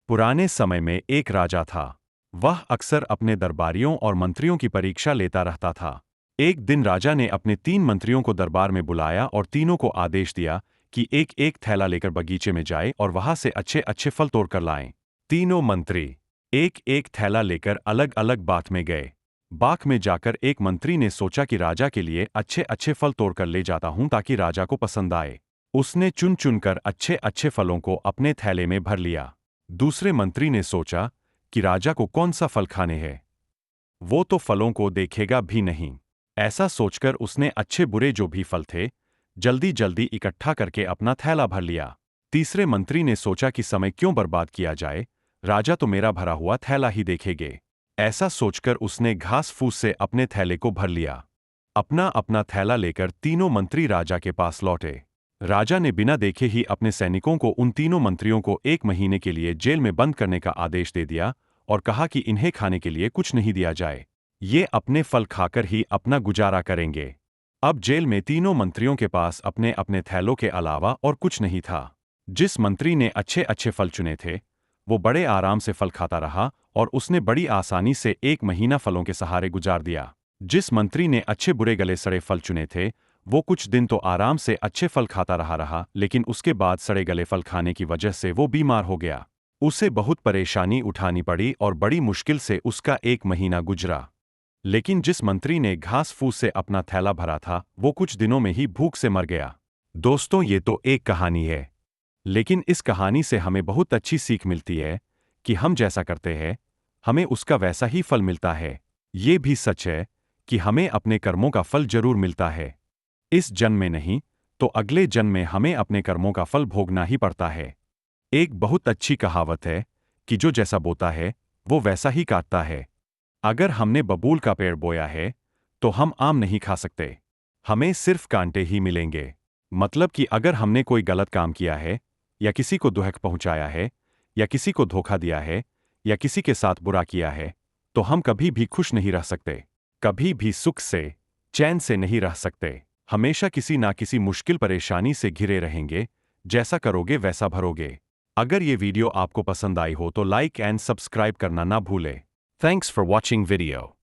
पुराने समय में एक राजा था। वह अक्सर अपने दरबारियों और मंत्रियों की परीक्षा लेता रहता था। एक दिन राजा ने अपने 3 मंत्रियों को दरबार में बुलाया और तीनों को आदेश दिया कि एक एक थैला लेकर बगीचे में जाए और वहां से अच्छे अच्छे फल तोड़ कर लाएं। तीनों मंत्री एक एक थैला लेकर अलग अलग बाग में गए। बाग में जाकर एक मंत्री ने सोचा कि राजा के लिए अच्छे अच्छे फल तोड़कर ले जाता हूं ताकि राजा को पसंद आए। उसने चुन चुनकर अच्छे अच्छे फलों को अपने थैले में भर लिया। दूसरे मंत्री ने सोचा कि राजा को कौन सा फल खाने हैं, वो तो फलों को देखेगा भी नहीं। ऐसा सोचकर उसने अच्छे बुरे जो भी फल थे जल्दी जल्दी इकट्ठा करके अपना थैला भर लिया। तीसरे मंत्री ने सोचा कि समय क्यों बर्बाद किया जाए, राजा तो मेरा भरा हुआ थैला ही देखेंगे। ऐसा सोचकर उसने घास फूस से अपने थैले को भर लिया। अपना अपना थैला लेकर तीनों मंत्री राजा के पास लौटे। राजा ने बिना देखे ही अपने सैनिकों को उन तीनों मंत्रियों को 1 महीने के लिए जेल में बंद करने का आदेश दे दिया और कहा कि इन्हें खाने के लिए कुछ नहीं दिया जाए। ये अपने फल खाकर ही अपना गुजारा करेंगे। अब जेल में तीनों मंत्रियों के पास अपने अपने थैलों के अलावा और कुछ नहीं था। जिस मंत्री ने अच्छे अच्छे फल चुने थे वो बड़े आराम से फल खाता रहा और उसने बड़ी आसानी से 1 महीना फलों के सहारे गुजार दिया। जिस मंत्री ने अच्छे बुरे गले सड़े फल चुने थे वो कुछ दिन तो आराम से अच्छे फल खाता रहा, लेकिन उसके बाद सड़े गले फल खाने की वजह से वो बीमार हो गया। उसे बहुत परेशानी उठानी पड़ी और बड़ी मुश्किल से उसका 1 महीना गुजरा। लेकिन जिस मंत्री ने घास फूस से अपना थैला भरा था वो कुछ दिनों में ही भूख से मर गया। दोस्तों, ये तो एक कहानी है, लेकिन इस कहानी से हमें बहुत अच्छी सीख मिलती है कि हम जैसा करते हैं हमें उसका वैसा ही फल मिलता है। ये भी सच है कि हमें अपने कर्मों का फल जरूर मिलता है। इस जन्म में नहीं तो अगले जन्म में हमें अपने कर्मों का फल भोगना ही पड़ता है। एक बहुत अच्छी कहावत है कि जो जैसा बोता है वो वैसा ही काटता है। अगर हमने बबूल का पेड़ बोया है तो हम आम नहीं खा सकते, हमें सिर्फ कांटे ही मिलेंगे। मतलब कि अगर हमने कोई गलत काम किया है या किसी को दुख पहुंचाया है या किसी को धोखा दिया है या किसी के साथ बुरा किया है तो हम कभी भी खुश नहीं रह सकते, कभी भी सुख से चैन से नहीं रह सकते। हमेशा किसी ना किसी मुश्किल परेशानी से घिरे रहेंगे। जैसा करोगे वैसा भरोगे। अगर ये वीडियो आपको पसंद आई हो तो लाइक एंड सब्सक्राइब करना ना भूले। Thanks for watching video.